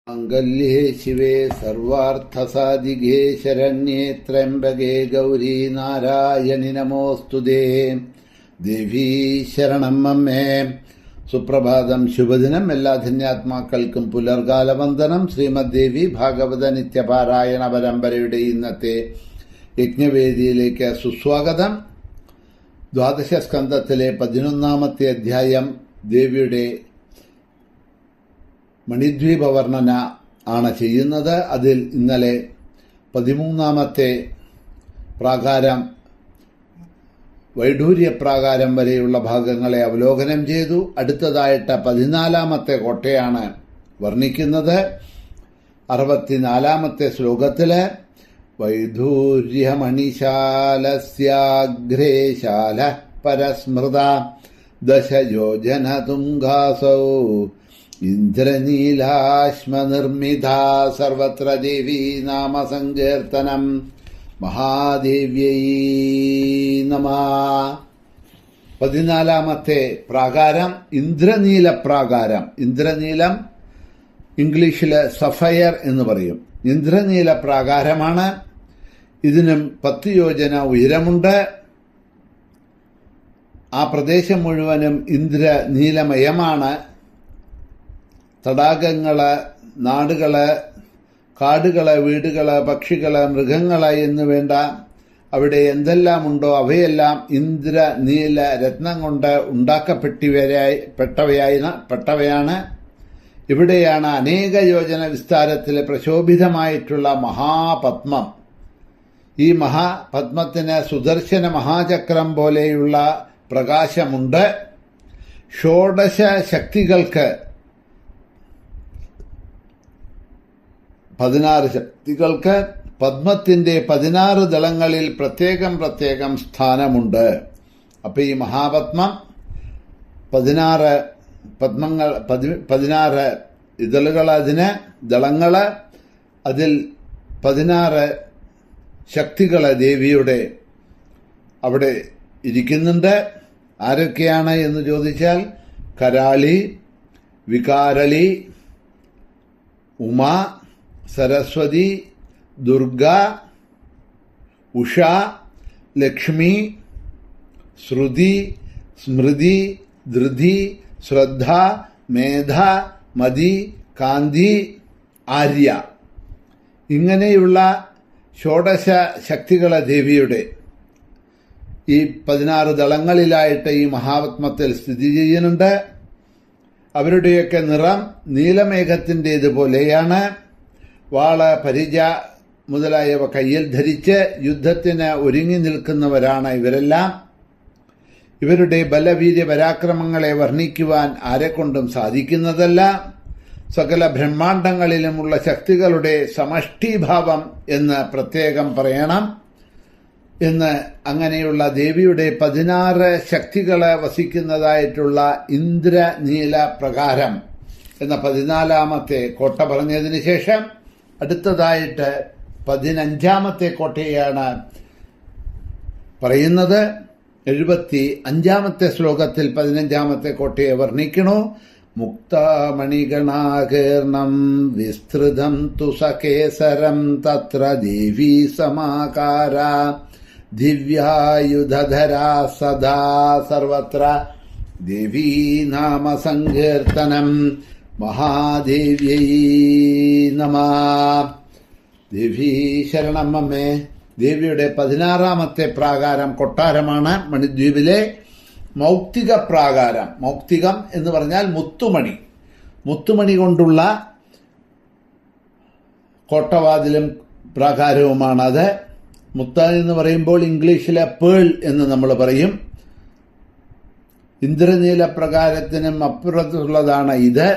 മാംഗല്യേ ശിവേ സർവാർത്ഥസാധികേ ശരണ്യേ ത്രയംബകേ ഗൗരി നാരായണി നമോസ്തുതേ. ദേവീ ശരണം അമ്മേ. സുപ്രഭാതം, ശുഭദിനം. എല്ലാ ധന്യാത്മാക്കൾക്കും പുലർകാല വന്ദനം. ശ്രീമദ് ദേവി ഭാഗവത നിത്യപാരായണ പരമ്പരയുടെ ഇന്നത്തെ യജ്ഞവേദിയിലേക്ക് സുസ്വാഗതം. ദ്വാദശ സ്കന്ധത്തിലെ 11-ാമത്തെ അധ്യായം ദേവിയുടെ മണിദ്വീപ വർണ്ണന ആണ് ചെയ്യുന്നത്. അതിൽ ഇന്നലെ 13-ാമത്തെ പ്രാകാരം, വൈഡൂര്യപ്രാകാരം വരെയുള്ള ഭാഗങ്ങളെ അവലോകനം ചെയ്തു. അടുത്തതായിട്ട് 14-ാമത്തെ കോട്ടയാണ് വർണ്ണിക്കുന്നത്. 64-ാമത്തെ ശ്ലോകത്തില് വൈഡൂര്യമണിശാലസ്യാഗ്രേശാല പരസ്മൃത ദശയോജന തുംഗാസൗ ഇന്ദ്രനീലാശ്മനിർമ്മിത സർവത്ര ദേവീ നാമ സങ്കീർത്തനം. മഹാദേവ്യൈ നമഃ. 14-ാമത്തെ പ്രാകാരം ഇന്ദ്രനീല പ്രാകാരം. ഇന്ദ്രനീലം ഇംഗ്ലീഷില് സഫയർ എന്ന് പറയും. ഇന്ദ്രനീല പ്രാകാരമാണ്. ഇതിനും 10 യോജന ഉയരമുണ്ട്. ആ പ്രദേശം മുഴുവനും ഇന്ദ്രനീലമയമാണ്. തടാകങ്ങള്, നാടുകള്, കാടുകള്, വീടുകള്, പക്ഷികള്, മൃഗങ്ങള് എന്നു വേണ്ട അവിടെ എന്തെല്ലാമുണ്ടോ അവയെല്ലാം ഇന്ദ്രനീല രത്നം കൊണ്ട് ഉണ്ടാക്കപ്പെട്ടവയാണ്. ഇവിടെയാണ് അനേക യോജന വിസ്താരത്തിൽ പ്രശോഭിതമായിട്ടുള്ള മഹാപത്മം. ഈ മഹാപത്മത്തിന് സുദർശന മഹാചക്രം പോലെയുള്ള പ്രകാശമുണ്ട്. 16 ശക്തികൾക്ക് 16 ശക്തികൾക്ക് പത്മത്തിന്റെ 16 ദളങ്ങളിൽ പ്രത്യേകം സ്ഥാനമുണ്ട്. അപ്പൊ ഈ മഹാപത്മം 16 പത്മങ്ങൾ, 16 ഇതളുകൾ, അതിന് ദളങ്ങള്, അതിൽ 16 ശക്തികള് ദേവിയുടെ അവിടെ ഇരിക്കുന്നുണ്ട്. ആരൊക്കെയാണ് എന്ന് ചോദിച്ചാൽ കരാളി, വികാരളി, ഉമ, സരസ്വതി, ദുർഗ, ഉഷ, ലക്ഷ്മി, ശ്രുതി, സ്മൃതി, ധൃതി, ശ്രദ്ധ, മേധ, മതി, കാന്തി, ആര്യ. ഇങ്ങനെയുള്ള 16 ശക്തികളെ ദേവിയുടെ ഈ 16 ദളങ്ങളിലായിട്ട് ഈ മഹാപത്മത്തിൽ സ്ഥിതി ചെയ്യുന്നുണ്ട്. അവരുടെയൊക്കെ നിറം നീലമേഘത്തിൻ്റേതുപോലെയാണ്. വാള്, പരിച മുതലായവ കയ്യിൽ ധരിച്ച് യുദ്ധത്തിന് ഒരുങ്ങി നിൽക്കുന്നവരാണ് ഇവരെല്ലാം. ഇവരുടെ ബലവീര്യ പരാക്രമങ്ങളെ വർണ്ണിക്കുവാൻ ആരെക്കൊണ്ടും സാധിക്കുന്നതല്ല. സകല ബ്രഹ്മാണ്ഡങ്ങളിലുമുള്ള ശക്തികളുടെ സമഷ്ടിഭാവം എന്ന് പ്രത്യേകം പറയണം. എന്ന് അങ്ങനെയുള്ള ദേവിയുടെ 16 ശക്തികളെ വസിക്കുന്നതായിട്ടുള്ള ഇന്ദ്രനീല പ്രകാരം എന്ന 14-ാമത്തെ കോട്ട പറഞ്ഞതിന് ശേഷം അടുത്തതായിട്ട് 15-ാമത്തെ കോട്ടയാണ് പറയുന്നത്. 75-ാമത്തെ ശ്ലോകത്തിൽ 15-ാമത്തെ കോട്ടയെ വർണ്ണിക്കണു. മുക്താമണിഗണാകീർണം വിസ്തൃതം തു സകേസരം തത്ര ദേവീ സമാകാര ദിവ്യായുധധരാ സദാ സർവത്ര ദേവീ നാമ സങ്കീർത്തനം. മഹാദേവ്യൈ നമഃ. ദേവീ ശരണം അമ്മേ. ദേവിയുടെ 16-ാമത്തെ പ്രാകാരം കൊട്ടാരമാണ് മണിദ്വീപിലെ മൗക്തിക പ്രാകാരം. മൗക്തികം എന്ന് പറഞ്ഞാൽ മുത്തുമണി. മുത്തുമണി കൊണ്ടുള്ള കോട്ടവാതിലും പ്രാകാരവുമാണത്. മുത്ത എന്ന് പറയുമ്പോൾ ഇംഗ്ലീഷിലെ പേൾ എന്ന് നമ്മൾ പറയും. ഇന്ദ്രനീല പ്രകാരത്തിനും അപ്പുറത്തുള്ളതാണ് ഇത്.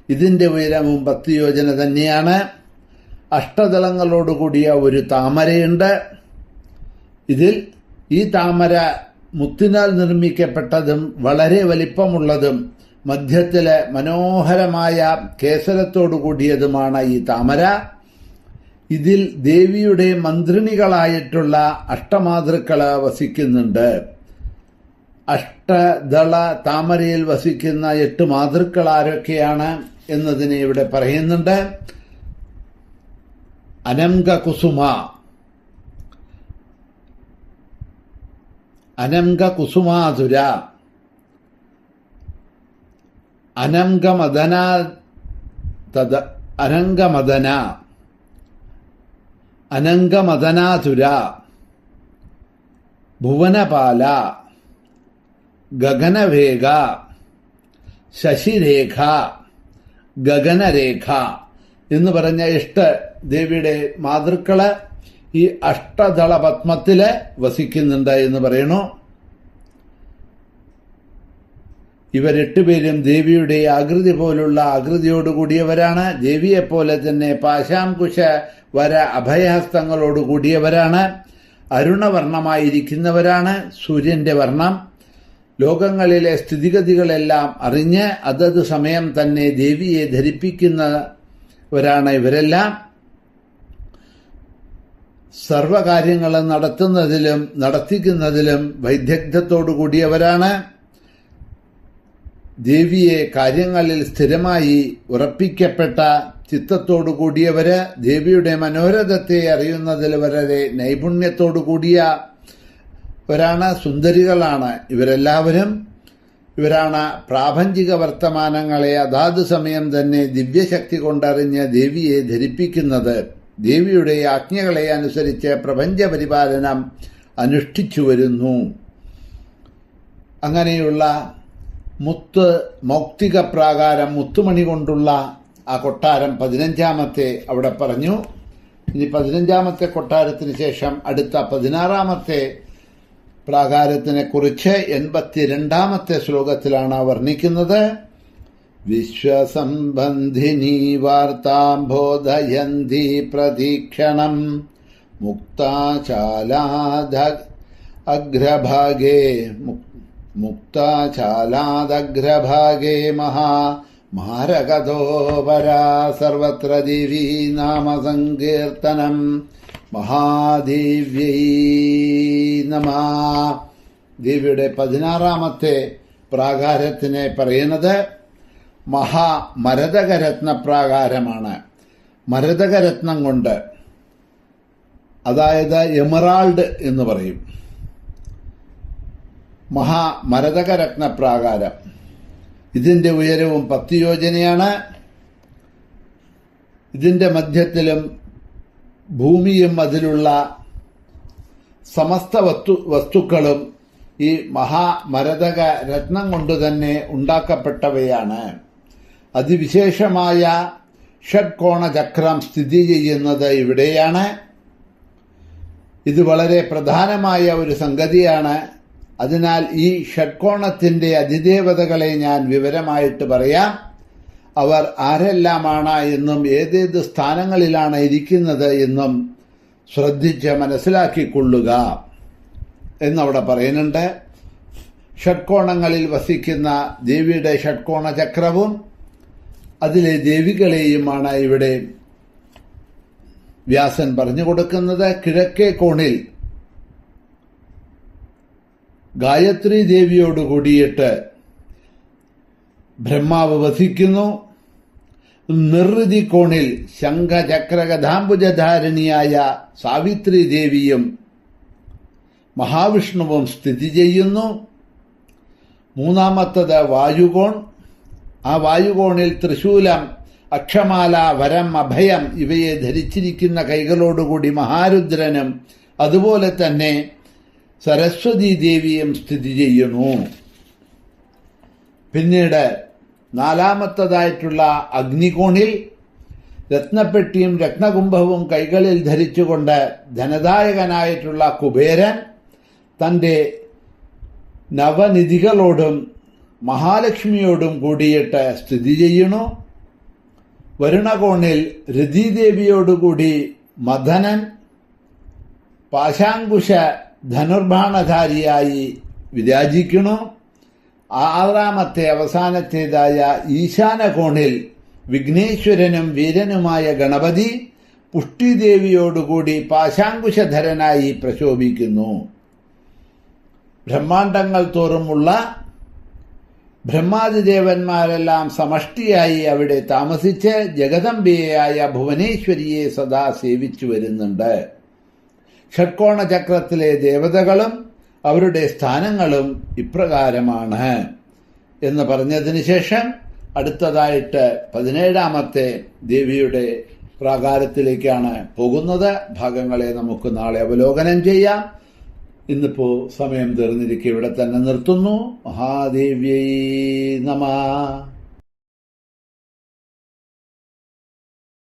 ഇതിന്റെ ഉയരവും 10 യോജന തന്നെയാണ്. അഷ്ടദളങ്ങളോടുകൂടിയ ഒരു താമരയുണ്ട്. ഇതിൽ ഈ താമര മുത്തിനാൽ നിർമ്മിക്കപ്പെട്ടതും വളരെ വലിപ്പമുള്ളതും മധ്യത്തില് മനോഹരമായ കേസരത്തോടു കൂടിയതുമാണ് ഈ താമര. ഇതിൽ ദേവിയുടെ മന്ത്രിണികളായിട്ടുള്ള അഷ്ടമാതൃക്കള് വസിക്കുന്നുണ്ട്. അഷ്ടദള താമരയിൽ വസിക്കുന്ന 8 മാതൃക്കൾ ആരൊക്കെയാണ് എന്നതിനെ ഇവിടെ പറയുന്നുണ്ട്. അനംഗകുസുമ, അനംഗകുസുമാതുര, അനംഗമദന, അനംഗമദന, അനംഗമദനാതുര, ഭുവനപാല, ഗഗനവേഗ, ശശിരേഖ, ഗഗനരേഖ എന്ന് പറഞ്ഞ ദേവിയുടെ മാതൃക്കള് ഈ അഷ്ടദള പത്മത്തില് വസിക്കുന്നുണ്ട് എന്ന് പറയണു. ഇവർ 8 പേരും ദേവിയുടെ ആകൃതി പോലുള്ള ആകൃതിയോടുകൂടിയവരാണ്. ദേവിയെപ്പോലെ തന്നെ പാശാംകുശ വര അഭയഹസ്തങ്ങളോടുകൂടിയവരാണ്. അരുണവർണ്ണമായിരിക്കുന്നവരാണ്. സൂര്യന്റെ വർണ്ണം. ലോകങ്ങളിലെ സ്ഥിതിഗതികളെല്ലാം അറിഞ്ഞ് അതത് സമയം തന്നെ ദേവിയെ ധരിപ്പിക്കുന്നവരാണ് ഇവരെല്ലാം. സർവകാര്യങ്ങളും നടത്തുന്നതിലും നടത്തിക്കുന്നതിലും വൈദഗ്ധ്യത്തോടു കൂടിയവരാണ്. ദേവിയെ കാര്യങ്ങളിൽ സ്ഥിരമായി ഉറപ്പിക്കപ്പെട്ട ചിത്തത്തോടു കൂടിയവര്, ദേവിയുടെ മനോരഥത്തെ അറിയുന്നതിൽ വളരെ നൈപുണ്യത്തോടു കൂടിയവരാണ്. സുന്ദരികളാണ് ഇവരെല്ലാവരും. ഇവരാണ് പ്രാപഞ്ചിക വർത്തമാനങ്ങളെ അതാത് സമയം തന്നെ ദിവ്യശക്തി കൊണ്ടറിഞ്ഞ് ദേവിയെ ധരിപ്പിക്കുന്നത്. ദേവിയുടെ ആജ്ഞകളെ അനുസരിച്ച് പ്രപഞ്ച പരിപാലനം അനുഷ്ഠിച്ചു വരുന്നു. അങ്ങനെയുള്ള മൗക്തിക പ്രാകാരം, മുത്തുമണി കൊണ്ടുള്ള ആ കൊട്ടാരം 15ാമത്തെ അവിടെ പറഞ്ഞു. ഇനി 15ാമത്തെ കൊട്ടാരത്തിന് ശേഷം അടുത്ത 16ാമത്തെ പ്രാകാരത്തിനെ കുറിച്ച് 82ാമത്തെ ശ്ലോകത്തിലാണ് വർണ്ണിക്കുന്നത്. വിശ്വസംബന്ധിനി വാർത്താം ബോധയന്തി പ്രതീക്ഷണം മുക്താചാലാദ അഗ്രഭാഗേ മുക്താചാലാദഗ്രഭാഗേ മാരകതോപരാ സർവത്ര ദേവീ നാമസങ്കീർത്തനം മഹാദേവ്യൈ നമഃ. ദേവിയുടെ 16ാമത്തെ പ്രാകാരത്തിനെ പറയുന്നത് മരതകരത്ന പ്രാകാരമാണ്. മരതകരത്നം കൊണ്ട്, അതായത് എമറാൾഡ് എന്ന് പറയും, മരതകരത്ന പ്രാകാരം. ഇതിന്റെ ഉയരവും 10 യോജനയാണ്. ഇതിന്റെ മധ്യത്തിലും ഭൂമിയും അതിലുള്ള സമസ്ത വസ്തുക്കളും ഈ മരതക രത്നം കൊണ്ട് തന്നെ ഉണ്ടാക്കപ്പെട്ടവയാണ്. അതിവിശേഷമായ ഷഡ്കോണ ചക്രം സ്ഥിതി ചെയ്യുന്നത് ഇവിടെയാണ്. ഇത് വളരെ പ്രധാനമായ ഒരു സംഗതിയാണ്. അതിനാൽ ഈ ഷഡ്കോണത്തിന്റെ അതിദേവതകളെ ഞാൻ വിവരമായിട്ട് പറയാം. അവർ ആരെല്ലാമാണ് എന്നും ഏതേത് സ്ഥാനങ്ങളിലാണ് ഇരിക്കുന്നത് എന്നും ശ്രദ്ധിച്ച് മനസ്സിലാക്കിക്കൊള്ളുക എന്നവിടെ പറയുന്നുണ്ട്. ഷഡ്കോണങ്ങളിൽ വസിക്കുന്ന ദേവിയുടെ ഷഡ്കോണ ചക്രവും അതിലെ ദേവികളെയുമാണ് ഇവിടെ വ്യാസൻ പറഞ്ഞു കൊടുക്കുന്നത്. കിഴക്കേ കോണിൽ ഗായത്രി ദേവിയോട് കൂടിയിട്ട് ബ്രഹ്മാവ് വസിക്കുന്നു. നിർവൃതി കോണിൽ ശംഖചക്രഗധാംബുജധാരിണിയായ സാവിത്രി ദേവിയും മഹാവിഷ്ണുവും സ്ഥിതി ചെയ്യുന്നു. 3ാമത്തത് വായുകോൺ. ആ വായുകോണിൽ ത്രിശൂലം, അക്ഷമാല, വരം, അഭയം ഇവയെ ധരിച്ചിരിക്കുന്ന കൈകളോടുകൂടി മഹാരുദ്രനും അതുപോലെ തന്നെ സരസ്വതി ദേവിയും സ്ഥിതി ചെയ്യുന്നു. പിന്നീട് 4ാമത്തതായിട്ടുള്ള അഗ്നികോണിൽ രത്നപ്പെട്ടിയും രത്നകുംഭവും കൈകളിൽ ധരിച്ചുകൊണ്ട് ധനദായകനായിട്ടുള്ള കുബേരൻ തന്റെ നവനിധികളോടും മഹാലക്ഷ്മിയോടും കൂടിയിട്ട് സ്ഥിതി ചെയ്യുന്നു. വരുണകോണിൽ രതിദേവിയോടുകൂടി മദനൻ പാശാങ്കുശ ധനുർബാണധാരിയായി വിരാജിക്കുന്നു. 6ാമത്തെ അവസാനത്തേതായ ഈശാനകോണിൽ വിഘ്നേശ്വരനും വീരനുമായ ഗണപതി പുഷ്ടിദേവിയോടുകൂടി പാശാങ്കുശധരനായി പ്രശോഭിക്കുന്നു. ബ്രഹ്മാണ്ടങ്ങൾ തോറുമുള്ള ബ്രഹ്മാദിദേവന്മാരെല്ലാം സമഷ്ടിയായി അവിടെ താമസിച്ച് ജഗദംബിയായ ഭുവനേശ്വരിയെ സദാ സേവിച്ചു വരുന്നുണ്ട്. ഷഡ്കോണ ചക്രത്തിലെ ദേവതകളും അവരുടെ സ്ഥാനങ്ങളും ഇപ്രകാരമാണ് എന്ന് പറഞ്ഞതിന് ശേഷം അടുത്തതായിട്ട് 17ാമത്തെ ദേവിയുടെ പ്രാകാരത്തിലേക്കാണ് പോകുന്നത്. ഭാഗങ്ങളെ നമുക്ക് നാളെ അവലോകനം ചെയ്യാം. ഇന്നിപ്പോ സമയം തീർന്നിരിക്കെ ഇവിടെ തന്നെ നിർത്തുന്നു. മഹാദേവ്യൈ നമഃ.